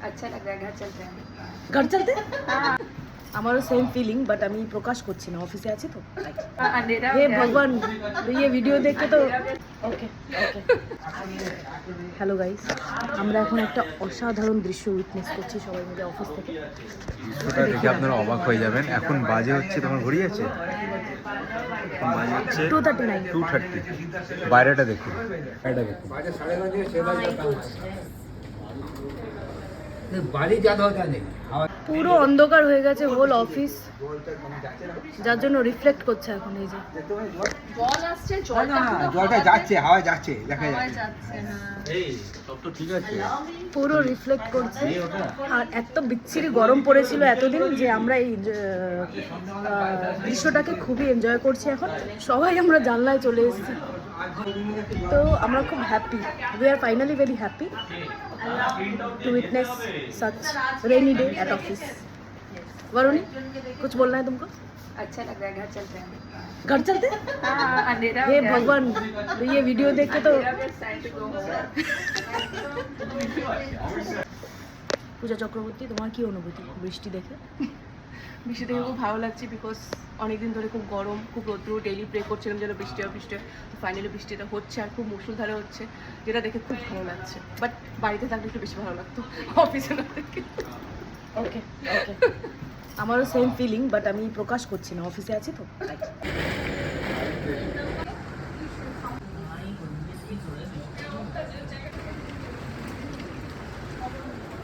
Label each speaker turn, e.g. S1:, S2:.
S1: अच्छा लग रहा है। घर चलते हैं।
S2: घर चलते
S1: हाँ,
S2: আমারও সেম ফিলিং বাট আমি প্রকাশ করছি না, অফিসে আছি তো।
S1: अंधेरा हो
S2: হে
S1: गया।
S2: ভগবান, ये ভিডিও দেখে তো ওকে ওকে। হ্যালো গাইস, আমরা এখন একটা অসাধারণ দৃশ্য উইটনেস করছি সবাই মিলে অফিস থেকে।
S3: দৃশ্যটা দেখে আপনারা অবাক হয়ে যাবেন। এখন বাজে হচ্ছে, তোমার ঘড়ি আছে? এখন বাজে হচ্ছে
S2: 2:39।
S3: 2:30। বাইরেটা দেখুন, বাইরেটা দেখুন।
S4: बारिश ज़्यादा होता नहीं हवा
S2: পুরো অন্ধকার হয়ে গেছে হোল অফিস, যার জন্য রিফ্লেক্ট করছে এখন এই যে।
S1: জল আসছে, জলটা পুরো
S4: জলটা যাচ্ছে হাওয়া যাচ্ছে দেখা
S1: হাওয়ায়
S4: যাচ্ছে
S1: যাচ্ছে। হ্যাঁ,
S3: এই সব তো ঠিক আছে।
S2: পুরো রিফ্লেক্ট করছে। আর এত বিচ্ছিরি গরম পড়েছিল এতদিন যে আমরা এই দৃশ্যটাকে খুবই এনজয় করছি। এখন সবাই আমরা জানলায় চলে এসেছি, তো আমরা খুব happy. We are finally very happy to witness such rainy day at office. Varuni, कुछ बोलना है तुमको?
S1: अच्छा लग रहा है। घर चलते हैं।
S2: घर चलते
S1: हाँ, अंधेरा हो
S2: हे
S1: गया।
S2: भगवान, ये वीडियो देख के तो।
S1: अंधेरा में साइड पे go होगा।
S2: পূজা চক্রবর্তী, তোমার কি অনুভূতি বৃষ্টি দেখে?
S5: বৃষ্টি দেখে খুব ভালো লাগছে, বিকজ অনেকদিন ধরে খুব গরম, খুব রৌদ্র, ডেইলি প্রে করছিলাম যেন বৃষ্টি হয় বৃষ্টি হয়, তো ফাইনালি বৃষ্টিটা হচ্ছে আর খুব মুষলধারে হচ্ছে, যেটা দেখে খুব ভালো লাগছে। বাট বাড়িতে থাকলে একটু বেশি ভালো লাগতো, অফিসে না থেকে।
S2: ওকে ওকে, আমারও সেম ফিলিং বাট আমি প্রকাশ করছি না, অফিসে আছি তো।